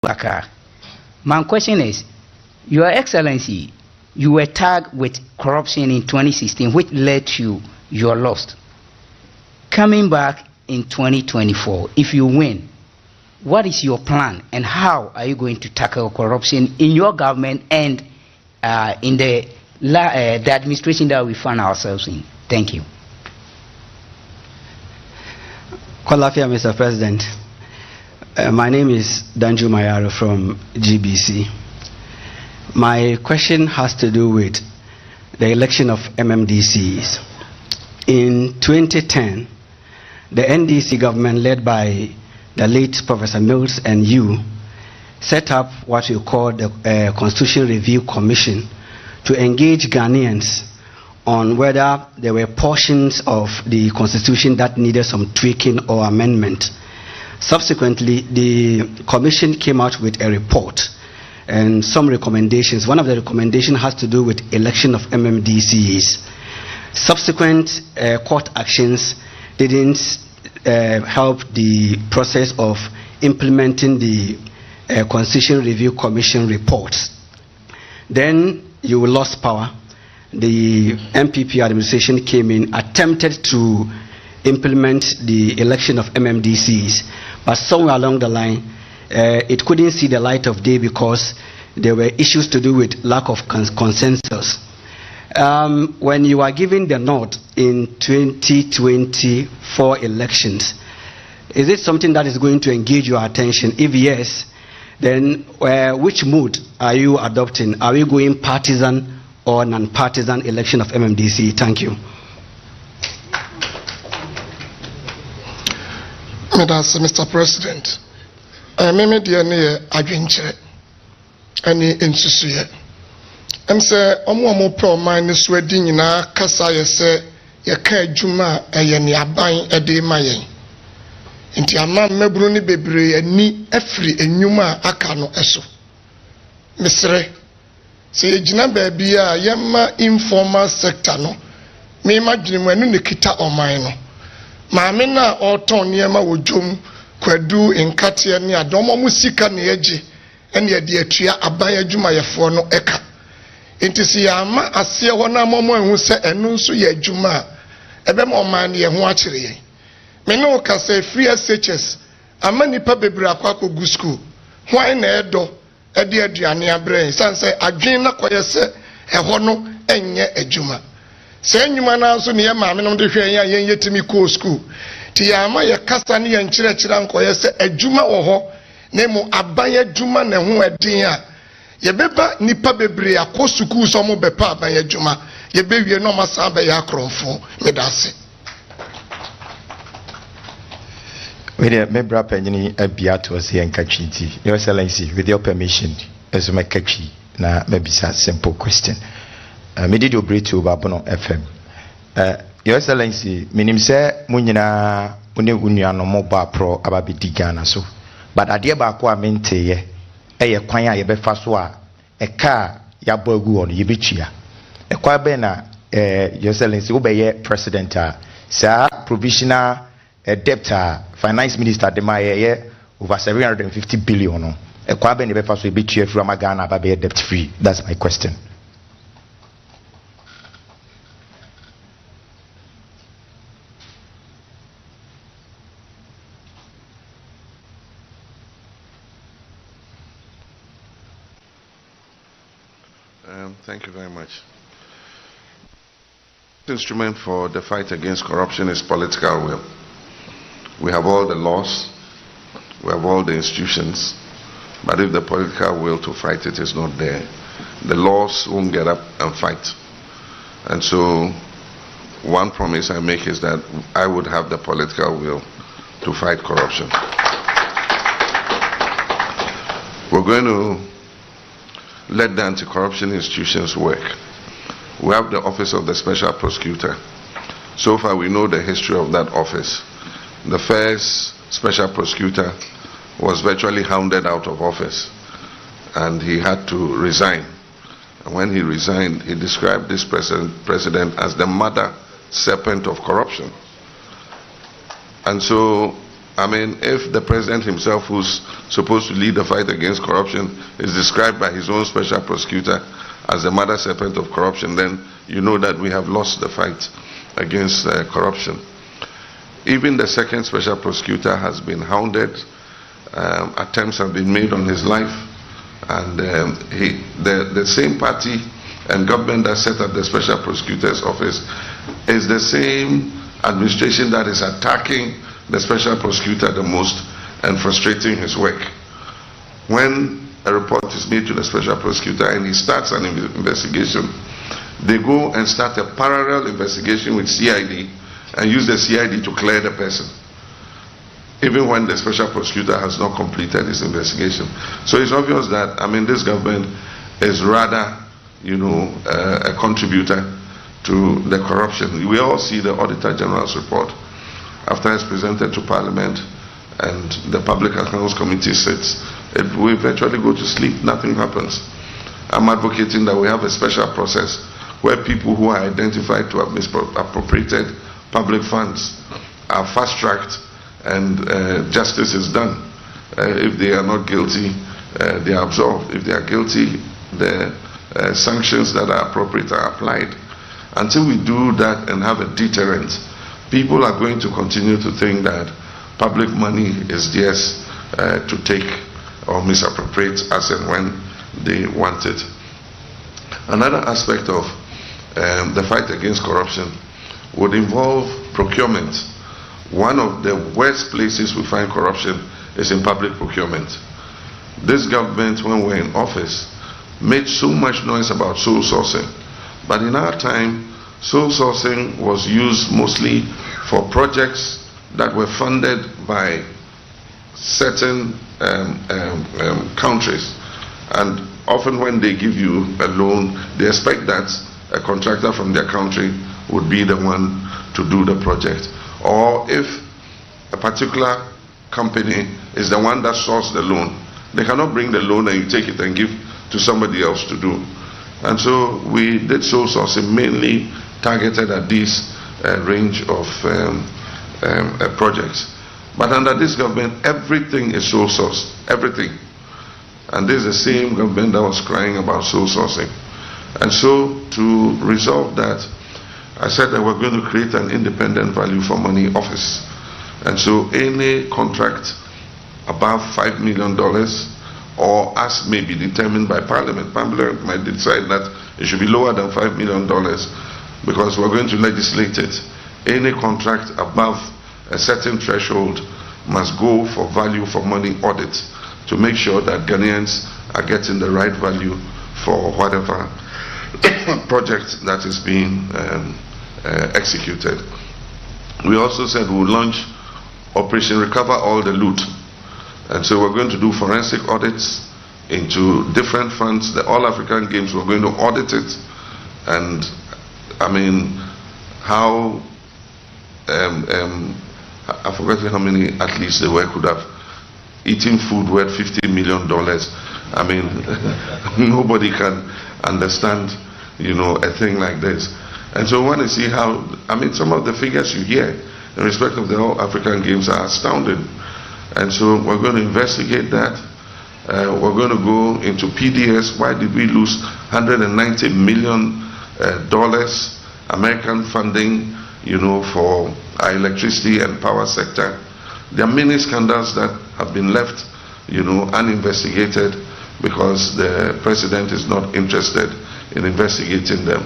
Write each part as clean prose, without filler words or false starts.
Accra. My question is, Your Excellency, you were tagged with corruption in 2016, which led to your loss. Coming back in 2024, if you win, what is your plan and how are you going to tackle corruption in your government and in the administration that we find ourselves in? Thank you. Kwalafia, Mr. President. My name is Danju Mayaro from GBC. My question has to do with the election of MMDCs. In 2010, the NDC government, led by the late Professor Mills and you, set up what you call the Constitution Review Commission to engage Ghanaians on whether there were portions of the Constitution that needed some tweaking or amendment. Subsequently, the Commission came out with a report and some recommendations. One of the recommendations has to do with election of MMDCs. Subsequent court actions didn't help the process of implementing the Constitution Review Commission reports. Then you lost power. The MPP administration came in, attempted to implement the election of MMDCs, but somewhere along the line, it couldn't see the light of day because there were issues to do with lack of consensus. When you are given the nod in 2024 elections, is it something that is going to engage your attention? If yes, then which mood are you adopting? Are we going partisan or non-partisan election of MMDC? Thank you. Mr. President, meme deɛ ne yɛ adwenkyerɛ ɛne nsusuɛ. Ɛm sɛ ɔmo pɛ ɔman ne so adi nyinaa kasa yɛ sɛ yɛka adwuma a ɛyɛ ne aban ɛde ma yɛn. Nti ama mmaburu ne bebree ani afiri enyuma aka no ɛso. Mesrɛ sɛ yɛgyina baabi a yɛma informal sector no mema dwene mu ɛno ne kita ɔman no. Maame na ɔtɔn nneɛma wɔ dwom kwadu nkateɛ ne adɔm mo sika ne yɛgye ɛne yɛde atua aban adwumayɛfoɔ no ɛka. Nti sɛ yɛama aseɛ hɔ na amɔmɔ ehu sɛ ɛno nso yɛ adwuma a ɛbɛma ɔman ne yɛn ho akyerɛ yɛn. Me ne wo kasa free SHS ama nipa bebree akɔ akɔgu school. Hwan na ɛdɔ ɛde aduane abrɛ san sɛ adwen na kɔyɛ sɛ ɛhɔ no ɛnyɛ adwuma. Sɛ nnwuma na nso ne yɛ maame no de hwɛ yɛn yɛn yɛtimi kɔ school. Ti yɛama yɛ kasa ne yɛn kyerɛkyerɛ nkɔyɛ sɛ adwuma wɔ hɔ na mu aban adwuma na ho ɛden a yɛbɛba nipa bebree akɔ school so mo bɛpa aban adwuma yɛbɛwie no ma san bɛyɛ akrɔmfo medase. With the member penny abiato as here Kachiti, Your Excellency, with your permission, as my kachi, na maybe a simple question. Me did operate to Bono FM. Your Excellency, minim say Munina Uniano Moba Pro Ababi Digana so. But a dear Bakwa mente ye, a quaya yebe faswa, a car yabogu on Yibichia. A quabena, Your Excellency, obey President, Sir, provisional debtor, Finance Minister de Maye over 750 billion. A quaben yebe faswa Yibichia from Magana Babe debt free. That's my question. Thank you very much. The instrument for the fight against corruption is political will. We have all the laws, we have all the institutions, but if the political will to fight it is not there, the laws won't get up and fight. And so one promise I make is that I would have the political will to fight corruption. We're going to let the anti-corruption institutions work. We have the office of the special prosecutor. So far we know the history of that office. The first special prosecutor was virtually hounded out of office and he had to resign. And when he resigned, he described this president as the mother serpent of corruption. And so I mean, if the president himself, who's supposed to lead the fight against corruption, is described by his own special prosecutor as the mother serpent of corruption, then you know that we have lost the fight against corruption. Even the second special prosecutor has been hounded. Attempts have been made on his life, and the same party and government that set up the special prosecutor's office is the same administration that is attacking the special prosecutor the most and frustrating his work. When a report is made to the special prosecutor and he starts an investigation, they go and start a parallel investigation with CID and use the CID to clear the person, even when the special prosecutor has not completed his investigation. So it's obvious that, I mean, this government is rather, you know, a contributor to the corruption. We all see the Auditor General's report. After it's presented to Parliament and the Public Accounts Committee sits, we virtually go to sleep, nothing happens. I'm advocating that we have a special process where people who are identified to have misappropriated public funds are fast-tracked and justice is done. If they are not guilty, they are absolved. If they are guilty, the sanctions that are appropriate are applied. Until we do that and have a deterrent, people are going to continue to think that public money is theirs to take or misappropriate as and when they want it. Another aspect of the fight against corruption would involve procurement. One of the worst places we find corruption is in public procurement. This government, when we were in office, made so much noise about sole sourcing. But in our time, sole sourcing was used mostly for projects that were funded by certain countries. And often when they give you a loan, they expect that a contractor from their country would be the one to do the project. Or if a particular company is the one that sourced the loan, they cannot bring the loan and you take it and give to somebody else to do. And so we did sole sourcing mainly targeted at this range of projects. But under this government, everything is sole sourced, everything. And this is the same government that was crying about sole sourcing. And so to resolve that, I said that we're going to create an independent value for money office. And so any contract above $5 million, or as may be determined by Parliament might decide that it should be lower than $5 million because we're going to legislate it. Any contract above a certain threshold must go for value for money audit to make sure that Ghanaians are getting the right value for whatever project that is being executed. We also said we'll launch Operation Recover All the Loot. And so we're going to do forensic audits into different funds. The All African Games, we're going to audit it. And I mean, how I forgot how many athletes there were could have eaten food worth $50 million. I mean, nobody can understand, you know, a thing like this. And so we want to see how, I mean, some of the figures you hear in respect of the All African Games are astounding. And so we're going to investigate that. We're going to go into PDS. Why did we lose $190 million American funding, you know, for our electricity and power sector? There are many scandals that have been left, you know, uninvestigated because the president is not interested in investigating them.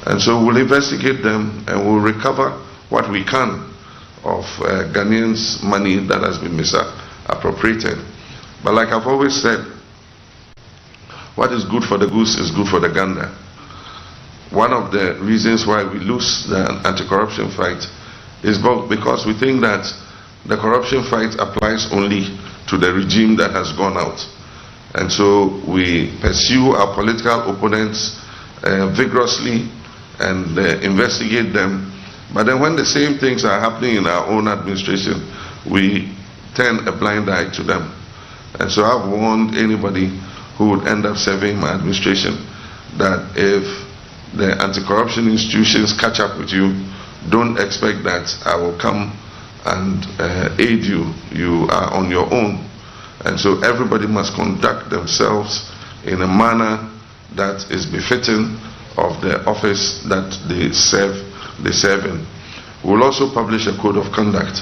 And so we'll investigate them and we'll recover what we can of Ghanaians' money that has been misappropriated. But like I've always said, what is good for the goose is good for the gander. One of the reasons why we lose the anti-corruption fight is because we think that the corruption fight applies only to the regime that has gone out. And so we pursue our political opponents vigorously and investigate them. But then when the same things are happening in our own administration, we turn a blind eye to them. And so I've warned anybody who would end up serving my administration that if the anti-corruption institutions catch up with you, don't expect that I will come and aid you. You are on your own. And so everybody must conduct themselves in a manner that is befitting of the office that they serve in. We'll also publish a code of conduct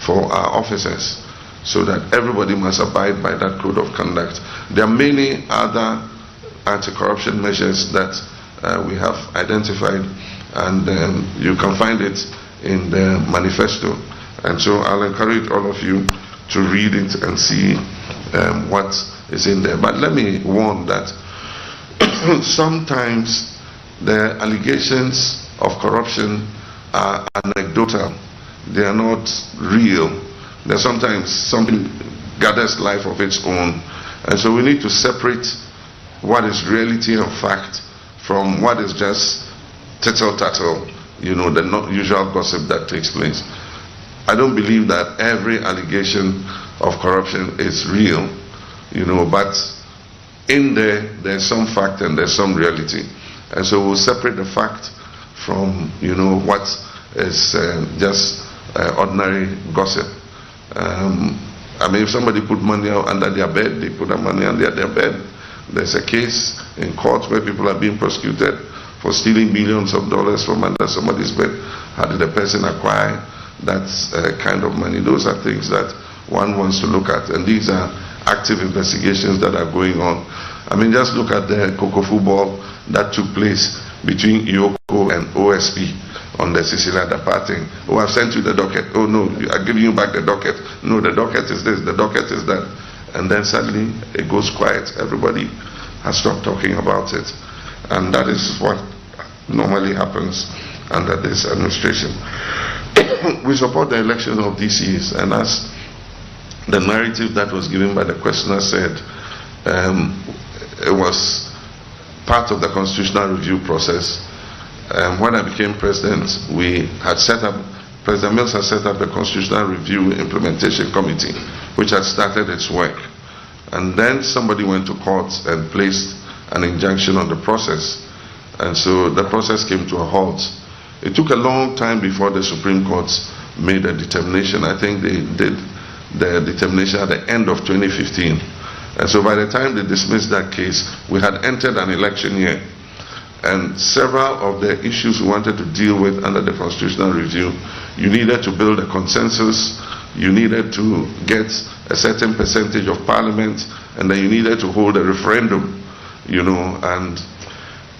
for our officers so that everybody must abide by that code of conduct. There are many other anti-corruption measures that we have identified, and you can find it in the manifesto. And so I'll encourage all of you to read it and see what is in there. But let me warn that sometimes the allegations of corruption are anecdotal. They are not real. There's sometimes something gathers life of its own. And so we need to separate what is reality and fact from what is just tittle-tattle, you know, the not usual gossip that takes place. I don't believe that every allegation of corruption is real, you know, but in there's some fact and there's some reality. And so we'll separate the fact from, you know, what is just ordinary gossip. I mean, if somebody put money under their bed, they put the money under their bed. There's a case in court where people are being prosecuted for stealing millions of dollars from under somebody's bed. How did the person acquire that kind of money? Those are things that one wants to look at, and these are active investigations that are going on. I mean, just look at the Coco football that took place between Ioko and OSP on the Cecilia departing. Oh, I've sent you the docket. Oh no, I'm giving you back the docket. No, the docket is this, the docket is that. And then suddenly it goes quiet. Everybody has stopped talking about it. And that is what normally happens under this administration. We support the election of DCs, and as the narrative that was given by the questioner said, it was part of the constitutional review process. When I became president, we had set up, President Mills had set up the Constitutional Review Implementation Committee, which had started its work. And then somebody went to court and placed an injunction on the process. And so the process came to a halt. It took a long time before the Supreme Court made a determination. I think they did the determination at the end of 2015. And so by the time they dismissed that case, we had entered an election year. And several of the issues we wanted to deal with under the constitutional review, you needed to build a consensus, you needed to get a certain percentage of parliament, and then you needed to hold a referendum, you know, and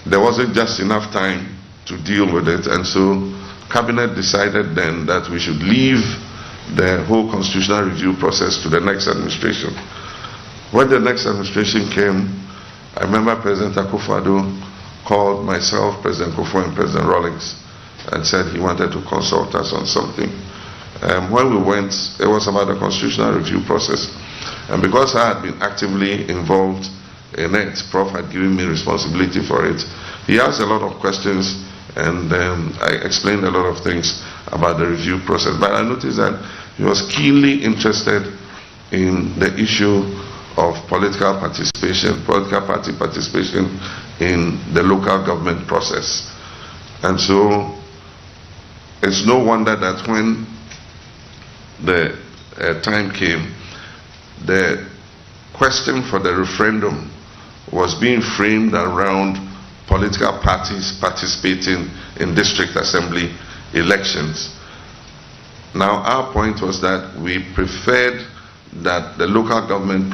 there wasn't just enough time to deal with it. And so Cabinet decided then that we should leave the whole constitutional review process to the next administration. When the next administration came, I remember President Akufo-Addo called myself, President Kufuor, and President Rawlings and said he wanted to consult us on something. When we went, it was about the constitutional review process. And because I had been actively involved in it, Prof had given me responsibility for it, he asked a lot of questions, and I explained a lot of things about the review process. But I noticed that he was keenly interested in the issue of political participation, political party participation in the local government process. And so it's no wonder that when the time came, the question for the referendum was being framed around political parties participating in district assembly elections. Now, our point was that we preferred that the local government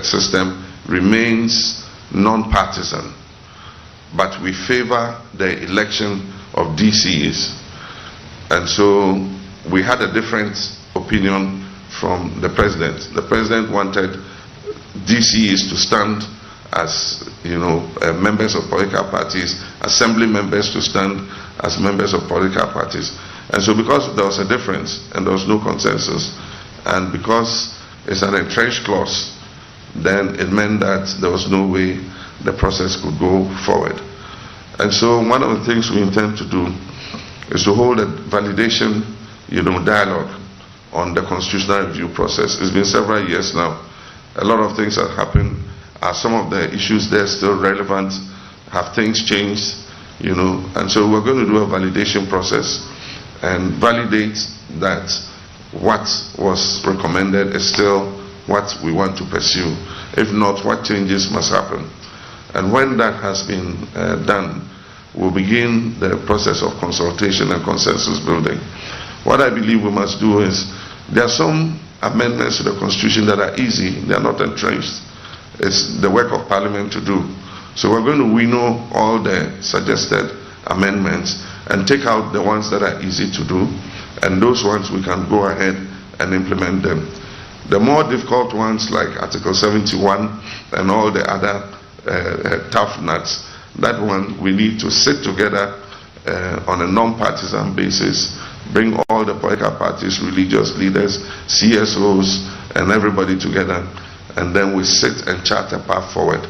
system remains non-partisan, but we favor the election of DCs. And so we had a different opinion from the president. The president wanted DCs to stand as, you know, members of political parties, assembly members to stand as members of political parties. And so because there was a difference and there was no consensus, and because it's an entrenched clause, then it meant that there was no way the process could go forward. And so one of the things we intend to do is to hold a validation, you know, dialogue on the constitutional review process. It's been several years now. A lot of things have happened. Are some of the issues there still relevant? Have things changed? You know, and so we're going to do a validation process and validate that what was recommended is still what we want to pursue. If not, what changes must happen? And when that has been done, we'll begin the process of consultation and consensus building. What I believe we must do is, there are some amendments to the Constitution that are easy, they are not entrenched. It's the work of Parliament to do. So we're going to winnow all the suggested amendments and take out the ones that are easy to do, and those ones we can go ahead and implement them. The more difficult ones, like Article 71 and all the other tough nuts, that one we need to sit together on a non-partisan basis, bring all the political parties, religious leaders, CSOs, and everybody together, and then we sit and chart a path forward.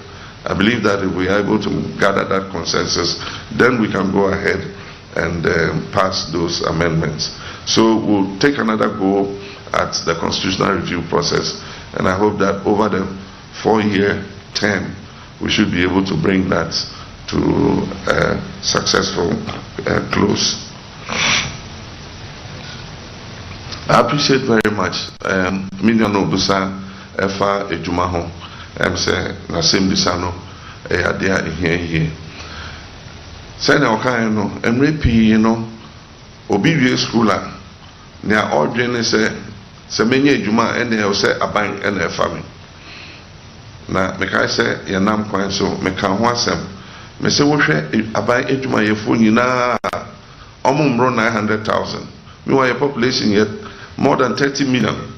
I believe that if we are able to gather that consensus, then we can go ahead and pass those amendments. So we'll take another go at the constitutional review process, and I hope that over the 4-year term, we should be able to bring that to a successful close. I appreciate very much Million Obusa Efa Ejumaho say na same disano adia ehie say na okan no emre pii no obi wie school a na odwene say menye ejuma ene e say aban ene efa me na me kai say yenam kwan so me kan ho asem me say wo hwe aban ejuma yefo nyina omumro 900,000 me wa your population yet more than 30 million.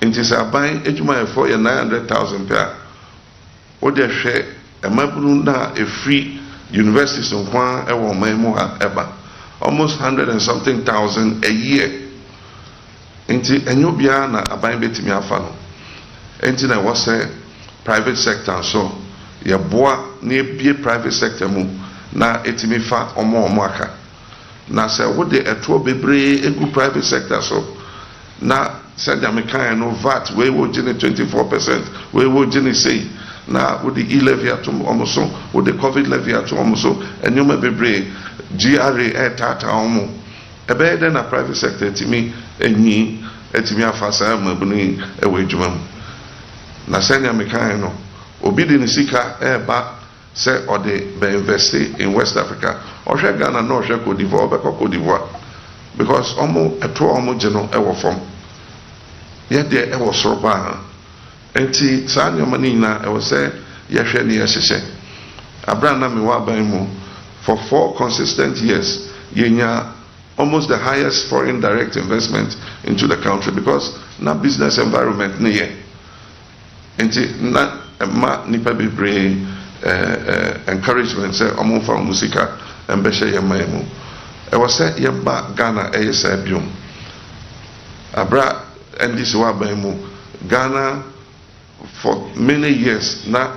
It is a buying ejuma for 900,000 per. What they share a mabuna a free universities on one ever almost 100 and something thousand a year. Into a new biana a buying bit me a funnel. Into I was a private sector, so your boy near be a private sector move na etimifa or more marker. Now say what they a 2 bebre a good private sector so now said American no VAT we will generate 24%, we will generate say now with the e-levy at almost with the COVID levy at almost and you may be brave GRA air tata almost a better than a private sector to me and me at me a fasa mabuni a wage man. Now send American no obedient sika air back say or they be invested in West Africa or share Ghana no share Cote d'Ivoire or Cote d'Ivoire because almost a 2 almost general ever from yet there ever so bad and see san your money na I was say yahwe ni yahye abrana me wa ban mu for 4 consistent years yenya almost the highest foreign direct investment into the country because na business environment ni ye enti na ma nipa bebre encouragement say omonfa musika embehye yema mu I was say yeba Ghana esa biom abra and this Wabaimu Ghana for many years now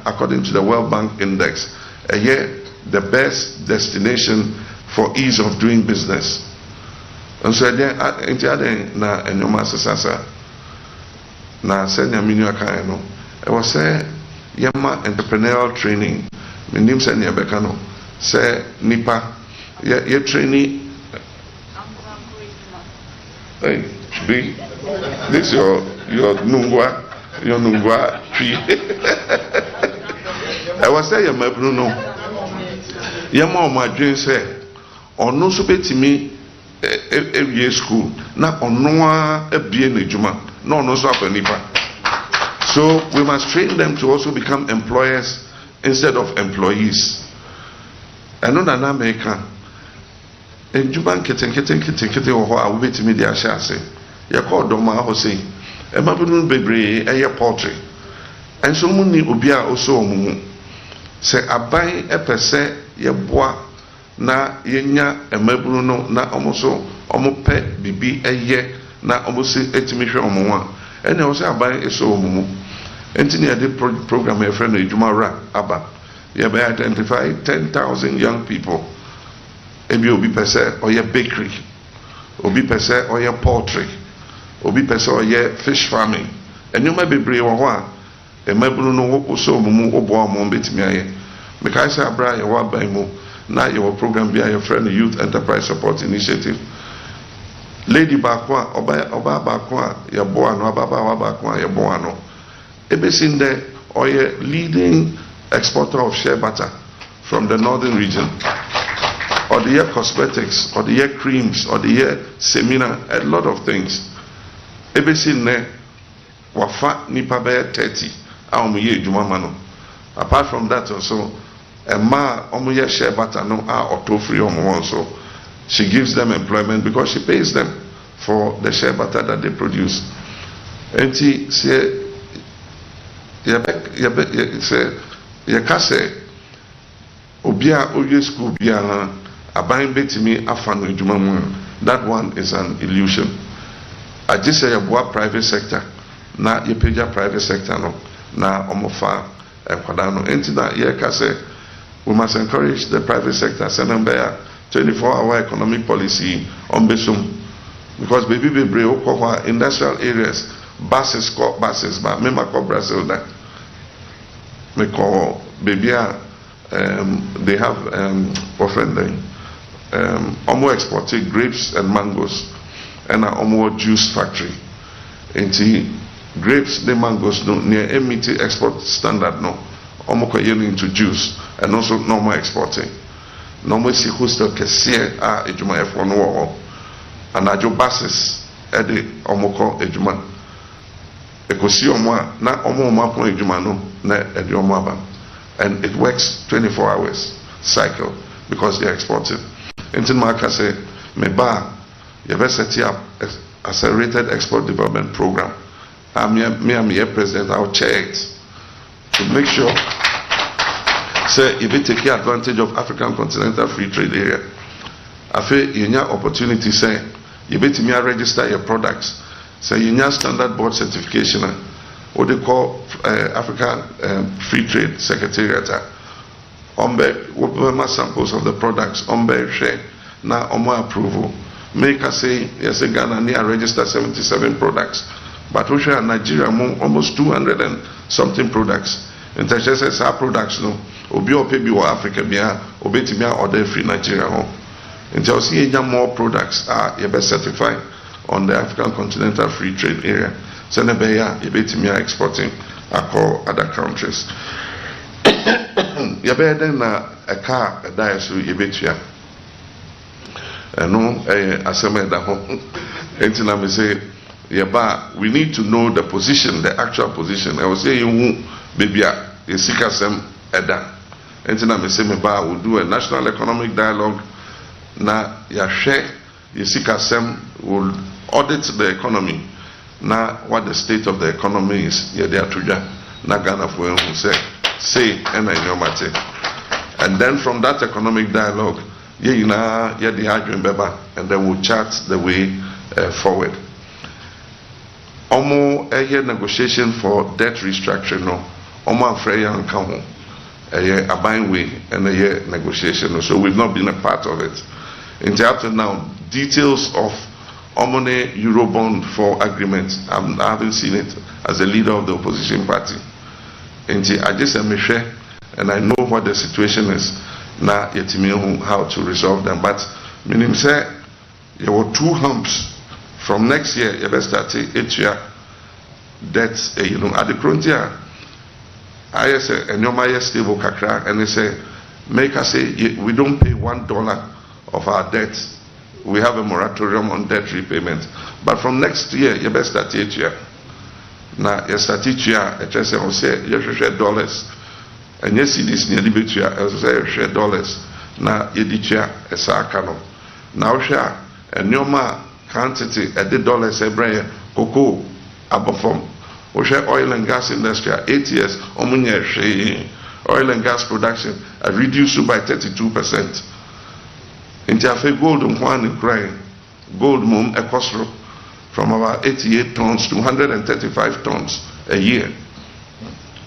according to the World Bank Index a year the best destination for ease of doing business. And so then na enyoma sasa na senya minu aka no I was say yema entrepreneurial training minim se ne beka no say nipa ye training hey be this your nungwa tree. I was saying your mabruno yama my dream say or no so betimi every school na onoa ebie na juma no so apanipa. So we must train them to also become employers instead of employees. I know that America and Juban kete oho a wobetimi dia shase ye call doma ho say e mabunu bebre e poultry and so muni obi a oso omumu say aban e pese ye boa na yenya e mabunu no na omoso omope bibi eye na omosi etimi hwe omonwa and e say aban eso omumu entini e de program e friend ejuma ra aba ye be identify 10,000 young people ebi obi pese or ye bakery obi pese or ye poultry obi pese or ye fish farming and you may be brave or one e mabunu no so mumu obo mo betimi aye because say abra ye wa ban mu na your program be your friend youth enterprise support initiative lady bakwa oba bakwa ya boano ababa bakwa ya boano ebesin there oye leading exporter of shea butter from the northern region, or the year cosmetics, or the year creams, or the year seminar, a lot of things. Ebesin ne wafa nipa be 30 aomuye ejuma no. Apart from that also, a ma omuye shea butter no a auto free omo so she gives them employment because she pays them for the shea butter that they produce. Enti say yekase obia oye school bia aban betimi afa no ejuma mu. That one is an illusion. I just say a private sector na yepeja private sector no na omofa ekwadano enti na yekase we must encourage the private sector senembea 24-hour economic policy on besum, because baby okwa industrial areas buses but mema ko Brazil that me call baby they have almost exporting grapes and mangoes and almost juice factory into grapes the mangoes no near MET export standard no almost into juice and also normal exporting. Normal si hostel kesiye a ejuma efo no wo and ajo buses e de omoko ejuma ekosi omo a na omo mapon ejuma no na e de omo aba, and it works 24 hours cycle because they are exporting. Intin Marka say me ba you better set up accelerated export development program. I'm here president, I'll chair it to make sure say if we take advantage of African Continental Free Trade Area, I feel you have opportunity say you better register your products. Say you have standard board certification, what they call African Free Trade Secretariat. What samples of the products share now approval. Make us say yes, Ghana near register 77 products, but we share Nigeria almost 200 and something products. And says our products no obi opebi wa Africa bia obetimi order free Nigeria home. Until see more products are you be certified on the African Continental Free Trade Area. So na be ya obetimi exporting across other countries. You be then a car a so you betia. No aseme da ho. Entina me say we need to know the position, the actual position. I will say you baby a sikasem eda. Entina me say me ba will do a national economic dialogue na ya share ye sikasem will audit the economy na what the state of the economy is ye there tuja na Ghana for who say and and then from that economic dialogue ye na ye the adwen beba, and then we'll chart the way forward. Omo negotiation for debt restructuring no omo afre yan kan ho a buying way and a negotiation, so we've not been a part of it. Until up to now, details of Omone Eurobond for agreement, I haven't seen it as a leader of the opposition party. Until I just am share, and I know what the situation is now. Yetimi how to resolve them, but meaning say there were 2 humps. From next year, you better start 8 year debt. At the frontier, I say, and your my stable kakra, and they say, make us say we don't pay $1 of our debt. We have a moratorium on debt repayment. But from next year, you better start 8 year. Now, you start 8 year, I just say, you share dollars, and you see this nearly bit year, I say, share dollars. Now, you did share a sarcano. Now, share, and your ma quantity at the dollars every cocoa above we share oil and gas industry 8 years oil and gas production reduced by 32%. In Jaffe gold and one crying gold mum a cost from about 88 tons to 135 tons a year,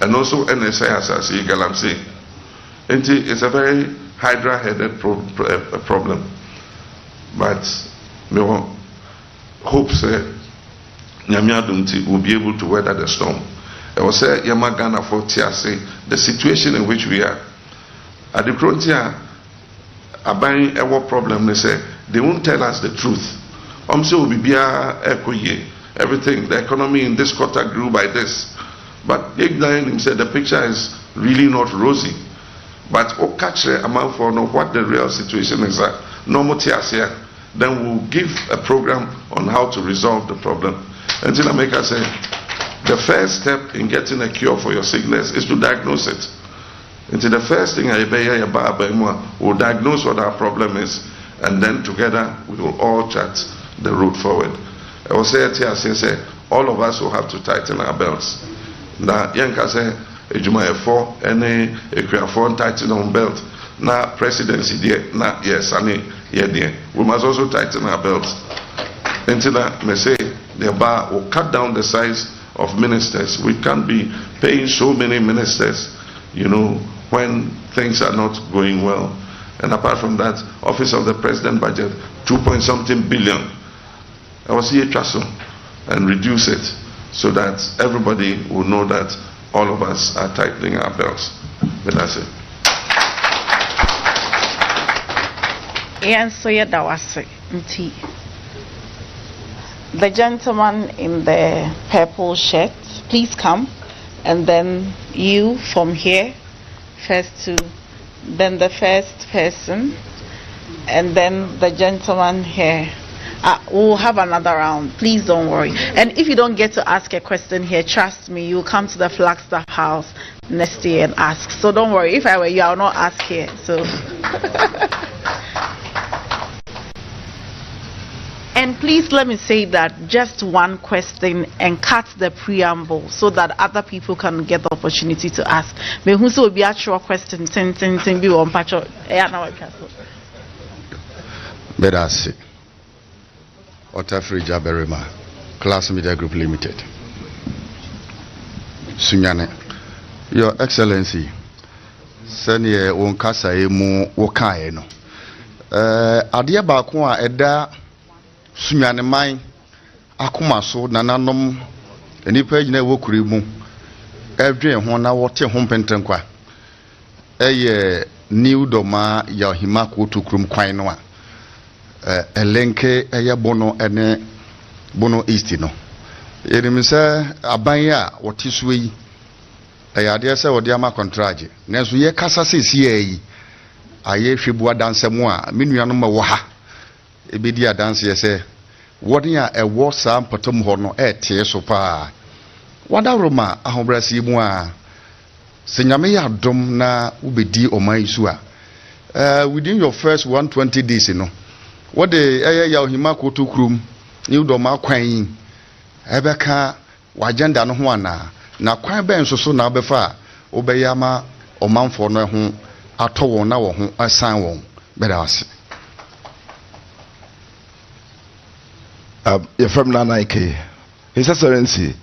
and also NSI as I see Galamsey. It's a very hydra-headed problem, but me hope say Nyamiadunti will be able to weather the storm. I will say Yamagana for Tiase, the situation in which we are. At the frontier, a buying a war problem, they say they won't tell us the truth. So everything, the economy in this quarter grew by this. But Ignain said the picture is really not rosy. But catch the amount for what the real situation is. Then we'll give a program on how to resolve the problem. And then America say, the first step in getting a cure for your sickness is to diagnose it. And the first thing we'll diagnose what our problem is, and then together we will all chart the road forward. I will say it here, say all of us will have to tighten our belts. Now, Yanka say, Ejuma any Equia tighten on belt. Now, presidency there, now, yes, we must also tighten our belts. Until that, may say, the bar will cut down the size of ministers. We can't be paying so many ministers, when things are not going well. And apart from that, Office of the President budget, 2.something billion. I will see a trust and reduce it so that everybody will know that all of us are tightening our belts. But that's it. The gentleman in the purple shirt, please come, and then you from here, first to, then the first person, and then the gentleman here. We'll have another round. Please don't worry. And if you don't get to ask a question here, trust me, you'll come to the Flagstaff House next year and ask. So don't worry. If I were you, I'll not ask here. So. And please let me say that just one question and cut the preamble so that other people can get the opportunity to ask. May who so be actual question 10 be one patch. Bedasi Otafri Jaberima Class Media Group Limited. Sunyane, Your Excellency, Senye Wonkasa Emu Wokae no. Adia Bakwa Eda Sunyane Mai Akumaso Nananom Enipa Jine Wokurimu Every Hona Wote Hompentenkwa Eye New Doma Yahima Kutu Krum Kwainoa. Elenke eye Bono ene Bono East no. Yerimse abanya wotiswe yi. Ade se wode ama contract. Nenso ye kasa sesi yi. Aye hwebu adansemu a menuanom ma wo ha. Ebedi adanse ye se wode a ewo sa mpatom ho no tie so pa. Wada roma ahobrasi mu a senyame ya dom na ubedi oman su a within your first 120 days no. What the Yahima Kotu Krum, New Doma Quine, Ebeka, Wajanda no Juana, na Quine Ben so now befa, Obeyama, or Manford no home, at all now home, a sign won't, but us. You're from Nanaike, His Excellency,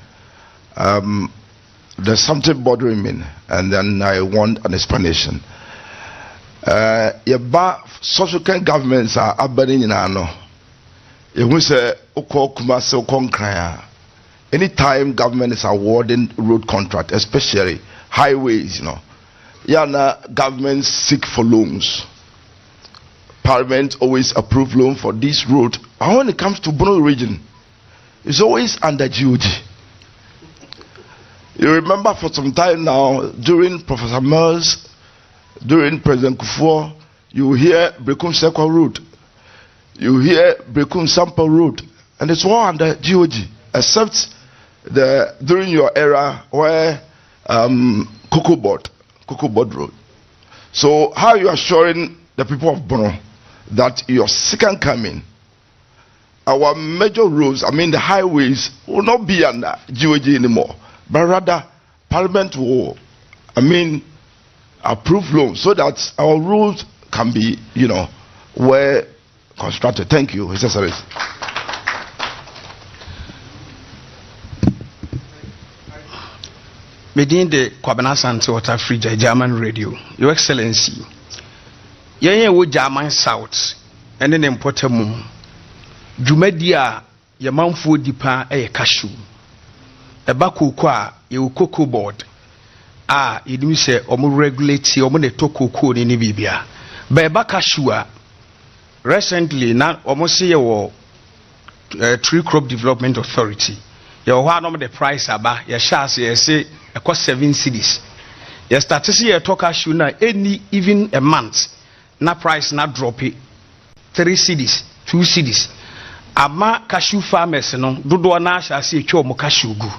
there's something bothering me, and then I want an explanation. Subsequent governments are abandoning ano. You say anytime government is awarding road contract, especially highways, governments seek for loans. Parliament always approve loan for this road. And when it comes to Bono region, it's always under GOG. You remember for some time now, during Professor Mills, during President Kufuor, you hear Brekum Sekwa Road, you hear Brekum Sample Road, and it's all under GOG, except during your era where Cocoa Board Road. So how are you assuring the people of Bono that your second coming, our major roads, the highways, will not be under GOG anymore, but rather Parliament will, approve loans so that our roads can be, well constructed. Thank you, His Excellency. Within the Kwabena Santi Water Free German radio, Your Excellency, ye wo German South, and then important Jumedia, your manfo dipa a cashew. A baku kwa, you cocoa board. You say, omo regulate omo ne toko ko ni bibia. Ba cashew recently na omo say wo Tree Crop Development Authority. Your one of the price aba, your shares, you say, a cost 7 cities. You start to see a talk cashew now, any even a month, na price not drop it. 3 cities, 2 cities. Ama cashew farmers, no, do na shall see a chomo cashew go.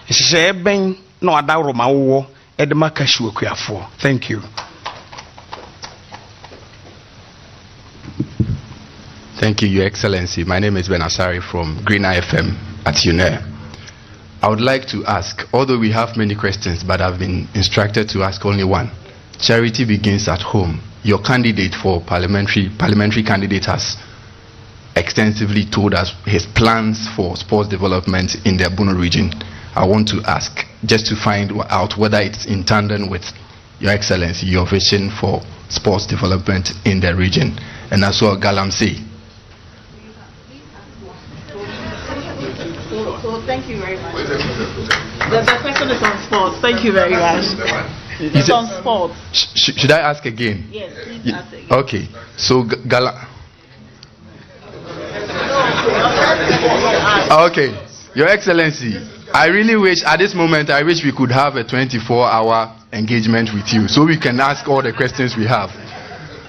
She ben no adaro ma wo edema cashew for. Thank you. Thank you, Your Excellency. My name is Ben Asari from Green IFM at UNER. I would like to ask, although we have many questions, but I've been instructed to ask only one. Charity begins at home. Your candidate for parliamentary candidate has extensively told us his plans for sports development in the Bono region. I want to ask, just to find out whether it's in tandem with Your Excellency, your vision for sports development in the region. And as well, Galamsey. So thank you very much. The question is on sports. Thank you very much. It's on sports. Should I ask again? Yes, please ask again. Okay. So Okay. Your Excellency, I really wish at this moment we could have a 24-hour engagement with you so we can ask all the questions we have.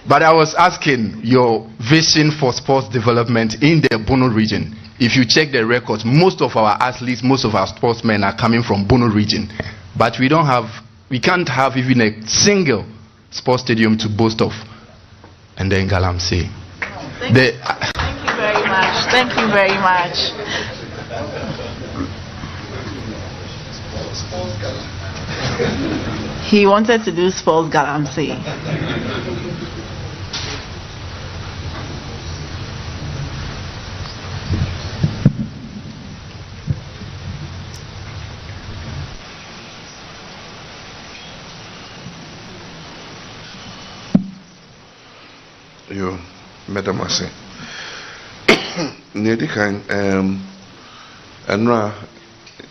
But I was asking your vision for sports development in the Bono region. If you check the records, most of our athletes, most of our sportsmen are coming from Bono region. But we can't have even a single sports stadium to boast of. And then Galamsey. Thank you very much. Thank you very much. He wanted to do sports Galamsey. You, Madam Massey. Nedikan, Enra,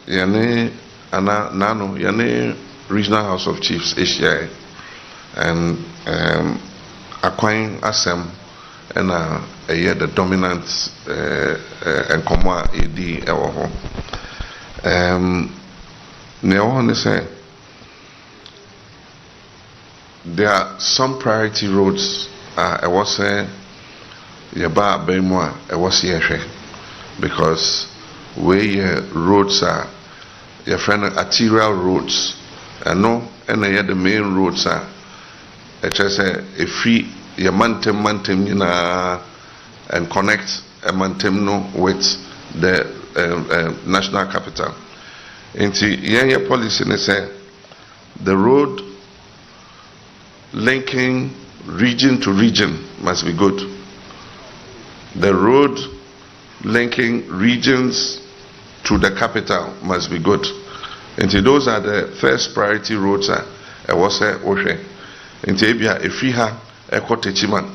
Yane, Anna, Nano, Yane, Regional House of Chiefs, Asia, and Aquine Assem, and a year the dominant and Comma ED, our home. Neon say there are some priority roads. I was saying, Yaba Bemwa, I was here because where your roads are, your friend arterial roads, and no, and the main roads are. I just say a free your mantem you know, and connect a mantem no with the national capital. Into your policy, they say the road linking region to region must be good. The road linking regions to the capital must be good. And those are the first priority roads. I was say Oshe. And Tebia, if we have Eko Techiman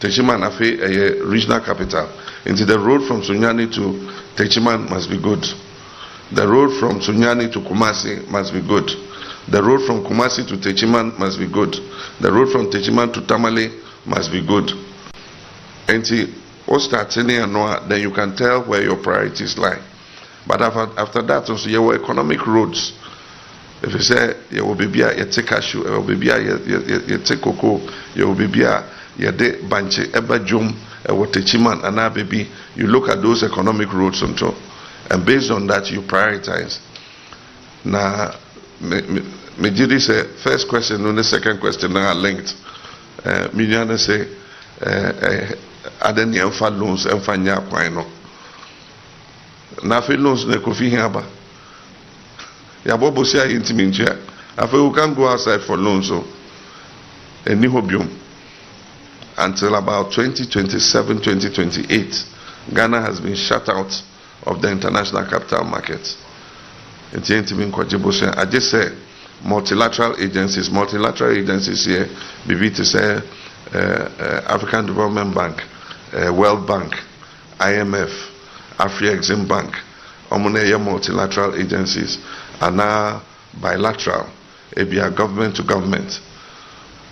afe a regional capital. And the road from Sunyani to Techiman must be good. The road from Sunyani to Kumasi must be good. The road from Kumasi to Techiman must be good. The road from Techiman to Tamale must be good. And then you can tell where your priorities lie. But after that, also, your economic roads. If you say, you will be you take cashew, you will be you take cocoa, you will be you de banche, eba jum, Techiman, and now baby, you look at those economic roads and based on that, you prioritize. Now, me did this first question and the second question now are linked. Me say adeni enfa loans enfa nya kwan no. Na fe loans na kofi hiaba. Ya bobo sia intimi ntia. Afa you can go outside for loans so. Eni hobium. Until about 2027, 2028, Ghana has been shut out of the international capital market. I just say multilateral agencies here, BB to say African Development Bank, World Bank, IMF, Afri-Exim Bank, multilateral agencies are now bilateral, government to government.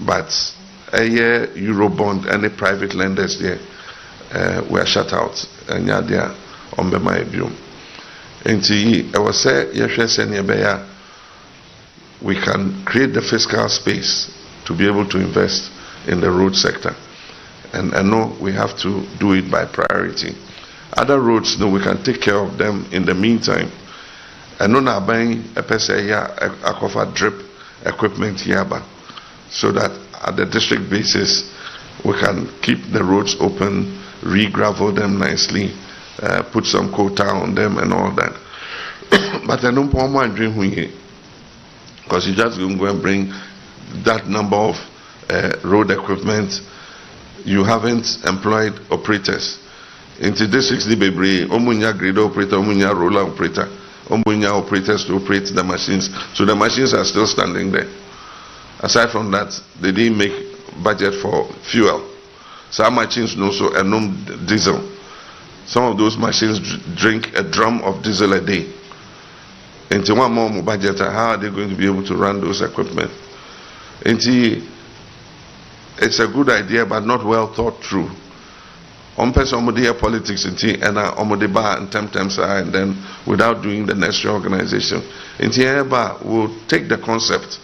But a year Eurobond, any private lenders there were shut out. And yeah, ombema ebiom. Enti I was say yehwe se we can create the fiscal space to be able to invest in the road sector. And I know we have to do it by priority. Other roads, no, we can take care of them in the meantime. I know now buying a akofa drip equipment here, so that at the district basis we can keep the roads open, re-gravel them nicely, put some quota on them and all that. But I don't want my dream here, because you just go and bring that number of road equipment. You haven't employed operators. Into this 60 baby, omunya grid operator, omunya roller operator, omunya operators to operate the machines. So the machines are still standing there. Aside from that, they didn't make budget for fuel. Some machines no so and no diesel. Some of those machines drink a drum of diesel a day. Into one more budget, how are they going to be able to run those equipment? Into it's a good idea, but not well thought through. On person politics and bar and temp and then without doing the necessary organization. We'll take the concept,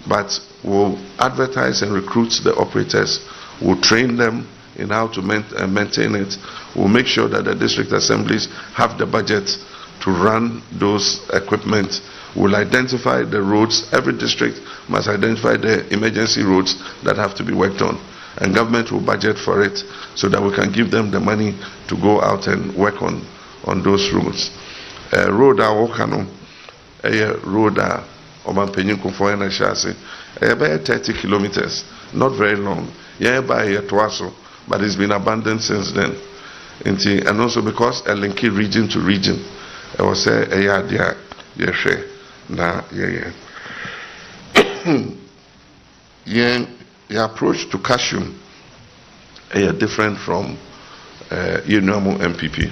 but we'll advertise and recruit the operators. We'll train them in how to maintain it. We'll make sure that the district assemblies have the budget to run those equipment. We'll identify the roads. Every district must identify the emergency roads that have to be worked on. And government will budget for it so that we can give them the money to go out and work on those roads. Road Awokano, road Omanpenyin Kumfoyana Shase, about 30 kilometers, not very long. Yeah, by Twaso, but it's been abandoned since then. And also because a linky region to region, I was say the approach to cashew is different from normal MPP.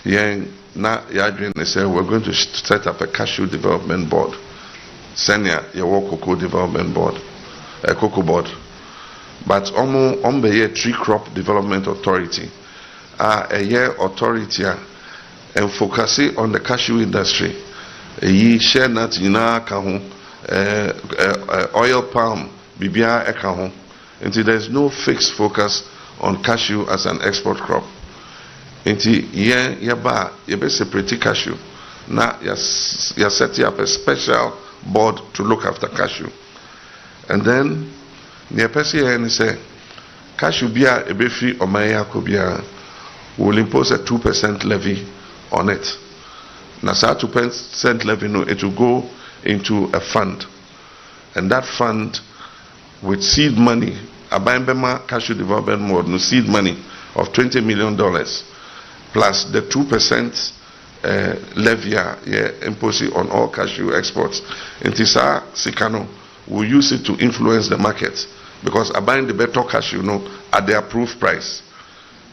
We're going to set up a cashew development board. Senior, your cocoa development board, a cocoa board. But on the tree crop development authority, a year authority and focusing on the cashew industry. Ye share nut oil palm, bibia ekaho. Until there is no fixed focus on cashew as an export crop. Until ye separate cashew. Now you're setting up a special board to look after cashew. And then near Percy say cashew bia ebefi omaya kobia will impose a 2% levy on it. Now, 2% levy, it will go into a fund. And that fund, with seed money, Abaimbema Cashew Development Board, no seed money of $20 million, plus the 2% levy imposed on all cashew exports. And Tisa Sikano will use it to influence the market, because buying the better cashew at the approved price.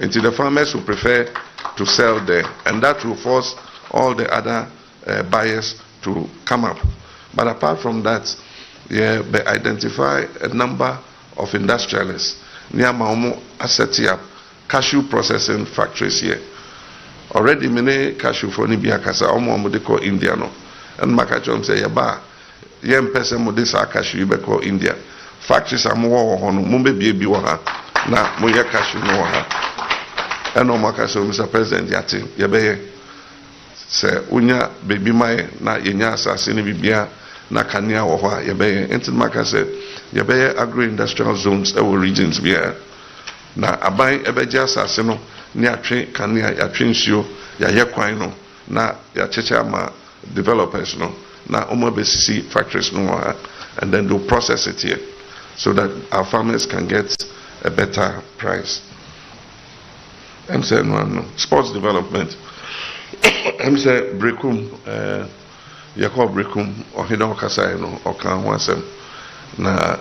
Until the farmers will prefer to sell there, and that will force all the other buyers to come up. But apart from that, they identify a number of industrialists near Mahama setting up cashew processing factories here. Already many cashew for Nibiakasa, almost they call India no. And Makachom say yaba yem person mo this cashew be call India. Factories are more on mumbe baby waha na moya cashew no waha. And no Makaso, Mr. President, yati yabeye se unya baby mai na yenya asasini bibia na kania waha yabeye. Enti Makase yabeye agro-industrial zones ewo regions bia na abai ebeja asasino ni atwe kania yatwe nsuo ya yekwan no na ya cheche ama developers no na omo besisi factories no waha, and then they'll process it here so that our farmers can get a better price. I'm saying no sports development. I'm saying Brekum, Yakob Brekum, or Hidon Kasai, or Kanwasem. Now,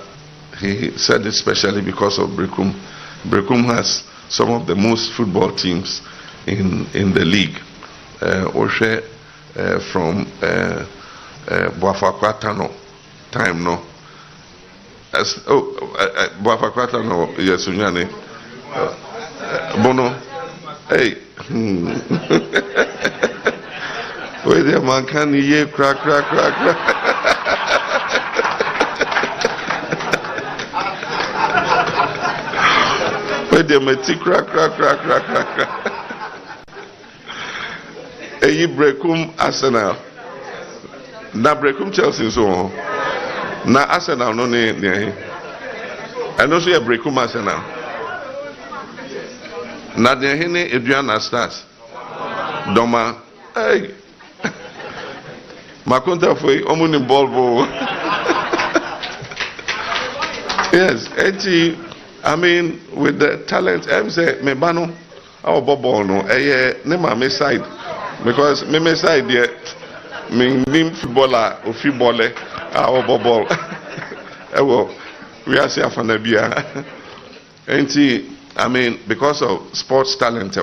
he said it especially because of Brekum. Brekum has some of the most football teams in the league. Oshe from Boafakwatano time, no. Boafakwatano, yes, Bono. Hey, Where the man can hear crack. Where the meti crack. Eyi brekum Arsenal. Na brekum Chelsea so. Na Arsenal no ne. And also a brekum Arsenal. Na de hene Adriana Stars. Doma. Hey. Makonta foi omuni ball. Yes, I mean with the talent, I'm say me bano our ball no nema me side because me side there me nim footballer or footballer our ball. We are say afana bia. I mean because of sports talent I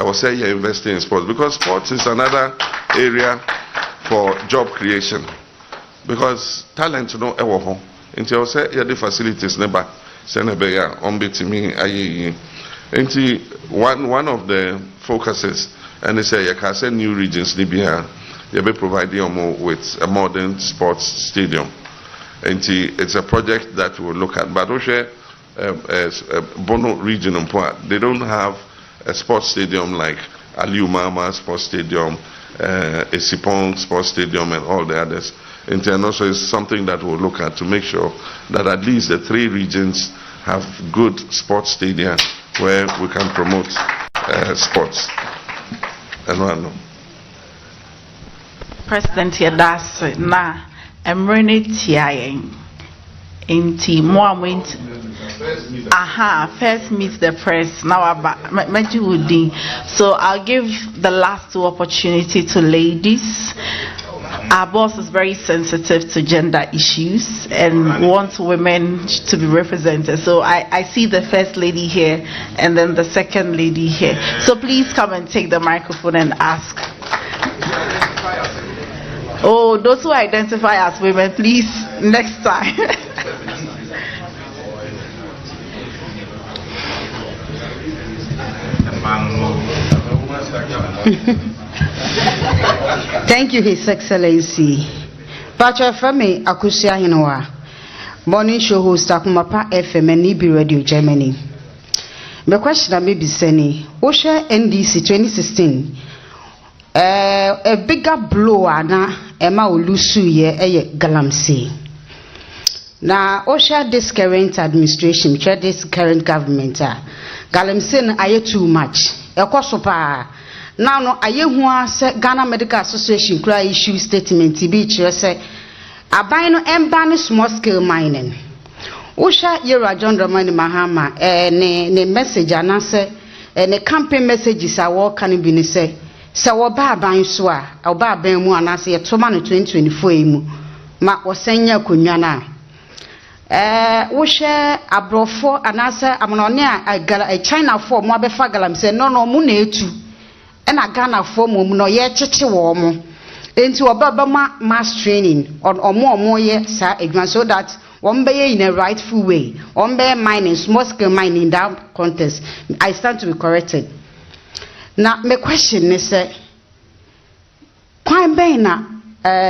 will say you're investing in sports because sports is another area for job creation because talent no ewo ho nti I will say the facilities never send a beya on me aye nti one of the focuses and they say you can send new regions libya you be providing with a modern sports stadium nti it's a project that we'll look at but also Bono region they don't have a sports stadium like Mahama sports stadium Esipon sports stadium and all the others. And also is something that we'll look at to make sure that at least the 3 regions have good sports stadiums where we can promote sports. President Yadasi, na emrene tiayen inti Mohammed. First meet the press. Now so I'll give the last 2 opportunity to ladies. Our boss is very sensitive to gender issues and wants women to be represented. So I see the first lady here and then the second lady here. So please come and take the microphone and ask. Oh, those who identify as women, please, next time. Thank you, His Excellency. Pacha Femi Akusia Hinoa, morning show host Akumapa FM and Nibi Radio Germany. The question I may be saying, Osha NDC 2016, a bigger blow na Emma Ulusu ye Galamsey. Now, Osha this current administration, this current government, Galamsey aye too much. Ekosopa. Now no aye se Ghana Medical Association cry issue statement be say abino emban small scale mining. Usha yera John Dramani Mahama ne message anase ne campaign messages are what can be say wo ba aban so a oba aban mu anase ye toma no 2024 mu ma osenya konwa na wohwe abrofo anase amonone a China for mo abefa Galamsey no mu na etu ena Ghana for mo no ye cheche wo mo enti obaba mass training on omo ye sa adwan so that one be in a rightful way one be mining small scale mining in that contest. I stand to be corrected. Now my question is kwan be na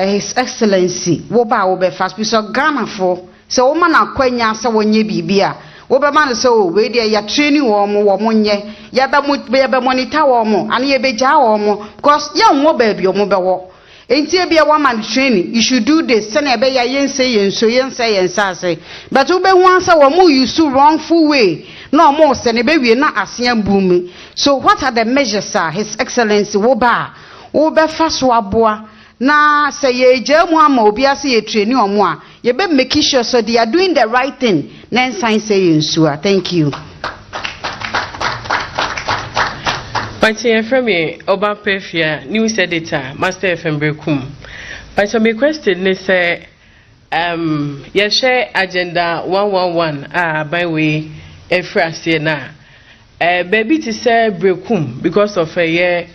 His Excellency wo ba wo be fast because Ghana for so woman akwanya se wonye bibia wo be man so we dey ya training wo mo nye ya be monitor wo mo and ye be ja wo mo because ya nwo ba bi wo be wo enti e bia woman training you should do this say na be ya yense but wo be hu ansa wo mo use wrongful way no mo se ne be wie na asea bumi. So what are the measures His Excellency wo be fast wo aboa na say ye jamu ama obi ase ye training omo a ye be make sure so they are doing the right thing then sign say ensure. Thank you. Panchi from Oba Pefia news editor Master FM Brekum. But my question is you share agenda 111 by way efrase na baby to say Brekum because of a year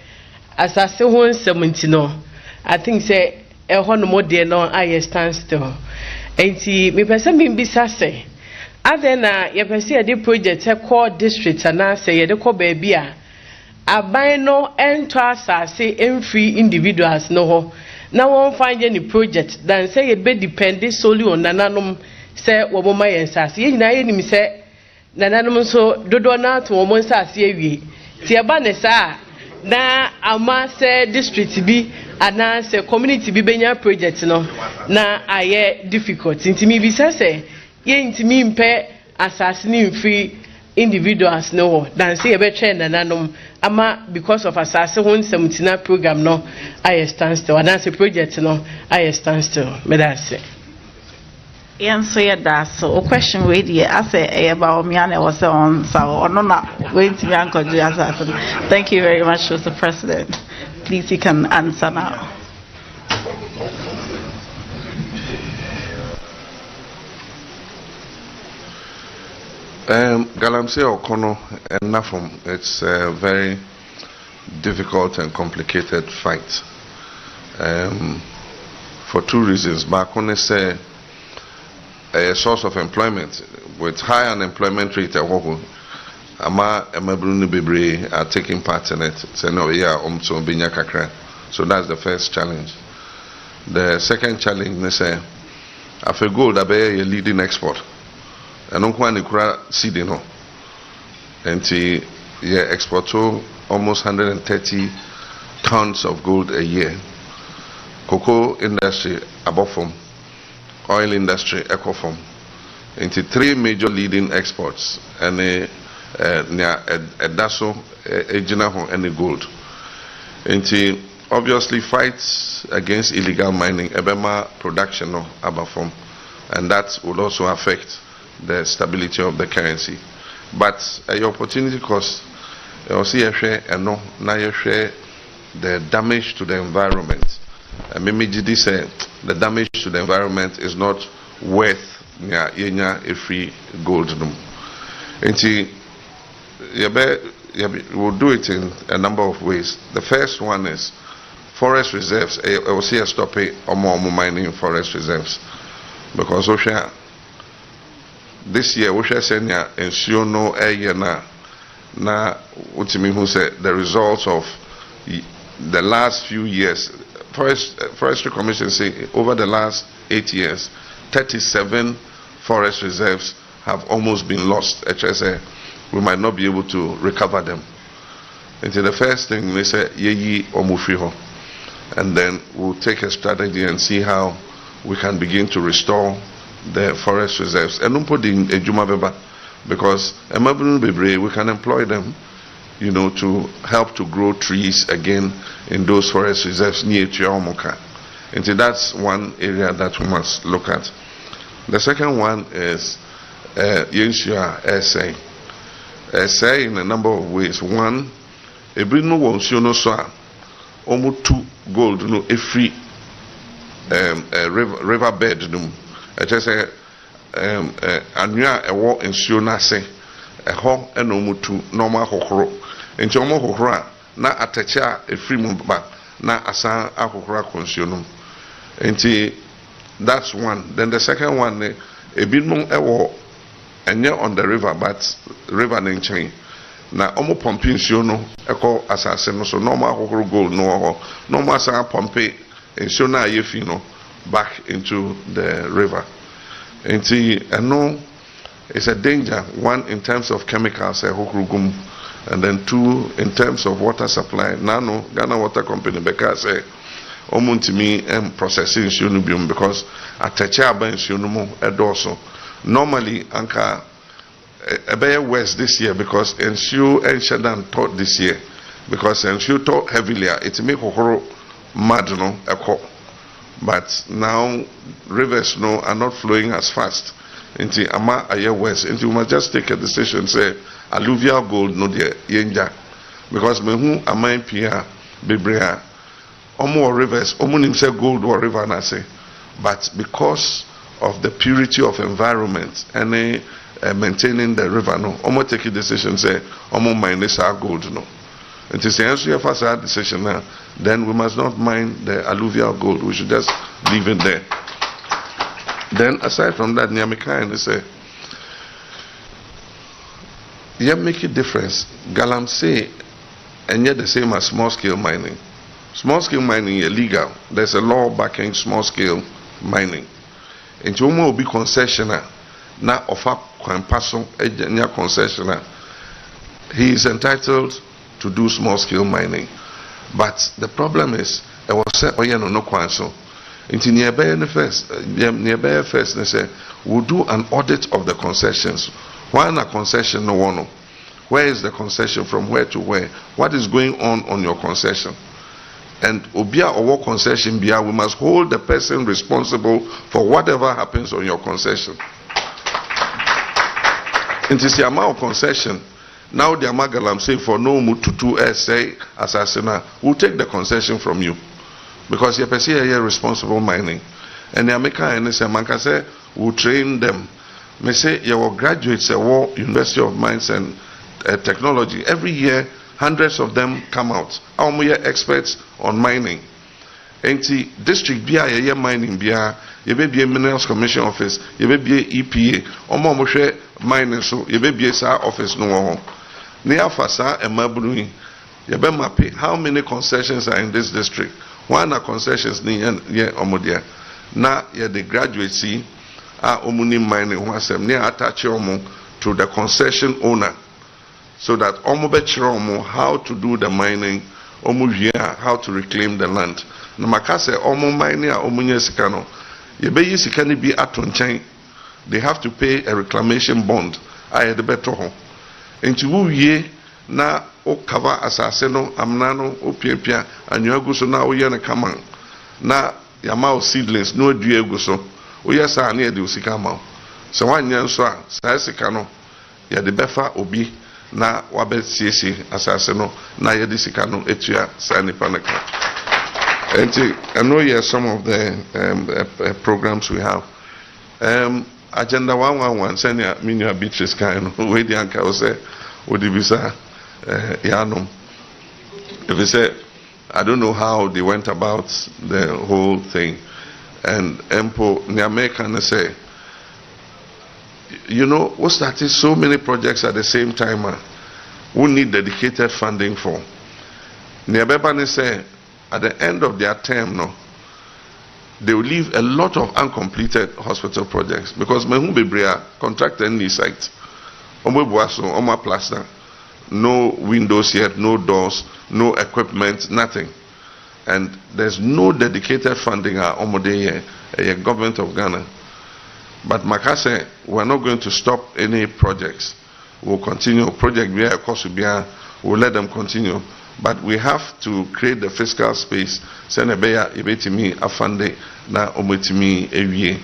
as I say 170 no I think say a one more dear no I stand still. Enti me person me bisa say other na ye person the project a core district and I say ye the call baby a aban no ento asase emfree individuals no ho na won find any project dan say e be depend solely on nananom say wo mo mayen sase ye nyina ye nim say nananom so dodo na to wo mo sase awie ti eba ne sa na ama say district bi ana say community bi benya project no na aye difficult ntimi bi say ye ntimi mpe asase ni mfree individuals no dan say e be twen nananom ama because of asase ho nsamtina program no I stand still and as a project no I stand still me that say so yeah that so question we dey ask about me and was on so no na going to be anchored as thank you very much Mr. President. Please you can answer now. Galamsey Okono and Nafum, it's a very difficult and complicated fight for two reasons. Bakone say a source of employment with high unemployment rate ama emabunu bebre are taking part in it. Say no, yeah, so binya kakra. So that's the first challenge. The second challenge they say after gold abe a leading export. And on one kura seed no. And export almost 130 tons of gold a year. Cocoa industry above from, oil industry eco from, into three major leading exports and a daso a jinaho and a gold. Into obviously fights against illegal mining, ebema production no above from, and that would also affect the stability of the currency. But your opportunity cost, you see a share and no, now you share the damage to the environment. And Mimijidi said the damage to the environment is not worth a free gold. And we'll do it in a number of ways. The first one is forest reserves. I will see a stop or more mining in forest reserves because this year we shall send ya ensure no year na utimi who said the results of the last few years. Forestry Commission say over the last 8 years 37 forest reserves have almost been lost. HSA, we might not be able to recover them. And the first thing they say yeyi omufiho, and then we'll take a strategy and see how we can begin to restore the forest reserves. And don't put in a Juma Beba because we can employ them, you know, to help to grow trees again in those forest reserves near Chiaomoka. And so that's one area that we must look at. The second one is Yenshua essay. Essay in a number of ways. One, a bring no one no so almost 2 gold no a free river bed no. I just say anua ewo nsuo na se eho ena omutu normal kokoro nti omo kokoro na atache a efiri mu ba na asan akokoro akonsuo no nti that's one. Then the second one ebinum ewo enye on the river but river na nchen na omo pompi nsuo no eko asase no so normal kokoro gold no ho normal asan pompi nsuo na ayefi no back into the river. And no, it's a danger. One, in terms of chemicals, and then 2, in terms of water supply. Nano, Ghana Water Company, because omuntimi processing sunubium because atacha ban sunumu edoso. Normally, anka ebeye west this year because ensure and shadan taught this year because ensure taught heavily. It make kokoro mad no eko. But now rivers no are not flowing as fast into ama aye west. Into we must just take a decision say alluvial gold no de yenja because me hu ama pia bebrea omo rivers omo nim say gold or river na say but because of the purity of environment and maintaining the river no omo take a decision say omo mine this gold no. And to say answer for that decision now, then we must not mine the alluvial gold. We should just leave it there. Then aside from that, Nyamika and say, yeah, make a difference. Galamsey and yet the same as small scale mining. Small scale mining is illegal. There's a law backing small scale mining. And you will be concessioner, now offer kwampaso enya concessioner. He is entitled to do small scale mining. But the problem is, I was saying, oh yeah, no kwanso. Into nearby first, they say, we'll do an audit of the concessions. Why a concession no one? Where is the concession, from where to where? What is going on your concession? And obia or concession bia, we must hold the person responsible for whatever happens on your concession. It is the amount of concession. Now the Amagalam say for no mututu say assassina, we'll take the concession from you. Because you perceive a responsible mining. And the American and say Manka say we'll train them. Me say your graduates at University of Mines and Technology. Every year hundreds of them come out. Our experts on mining. And the district BIA mining BIA, you may be a Minerals Commission office, you may be a EPA, or more mining, so you may be a office no one. Near Fasa and Mabuni, you may map how many concessions are in this district. One are concessions near Omodia. Now, the graduates see are Omuni mining, who has near attach to the concession owner. So that Omo how to do the mining, how to reclaim the land. No makase Omo mining Omunye Sikano. Yebe Sikani be atonchain. They have to pay a reclamation bond. I had the better home. Into ye na o cover asaseno amnano o piepia and you go so now we yana kaman. Na yama seedlings no due go so. O yasa near the usikama. So one yan so sa sikano ya the befa obi. Na wabe CC assassino na yedi sikano etua sani panaka. And I know here some of the programs we have. Agenda 111 senior minya Beatrice kind we the anka say odibisa yanum. If they say I don't know how they went about the whole thing, and Empo the American say, you know, we started so many projects at the same time. We need dedicated funding for. Niabebani say, at the end of their term, no, they will leave a lot of uncompleted hospital projects because Mehumbe Brea contracted any site. Omwe Buaso, Oma Plaster, no windows yet, no doors, no equipment, nothing. And there's no dedicated funding at Omode, a government of Ghana. But Makase, we're not going to stop any projects. We'll continue. Project BIA, of course, we'll let them continue. But we have to create the fiscal space. Senebeya, Ibetimi, Afande, na Ometimi, Ewie.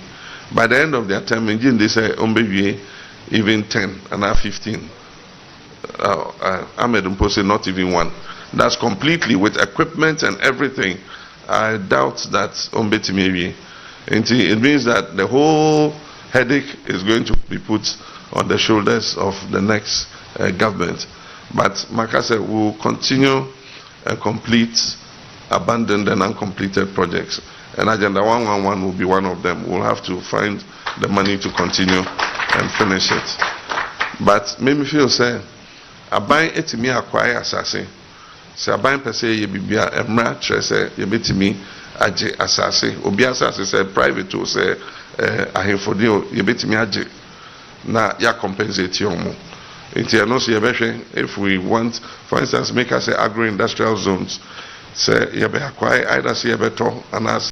By the end of their term, they say, Ombewie, even 10 and now 15. Ahmed Mpose, not even one. That's completely with equipment and everything. I doubt that Ombetimi, Ewie. It means that the whole headache is going to be put on the shoulders of the next government. But Makase will continue and complete abandoned and uncompleted projects. And Agenda 111 will be one of them. We'll have to find the money to continue and finish it. But make me feel say, Aban etimi acquire assassin. Say Aban per se ye bibia emra trese ye betimi aje assassin. Obi assassin say private to say ahemfodio ye betimi aje na ya compensate yomu. If we want, for instance, make us agro-industrial zones, say you acquire either see a better and as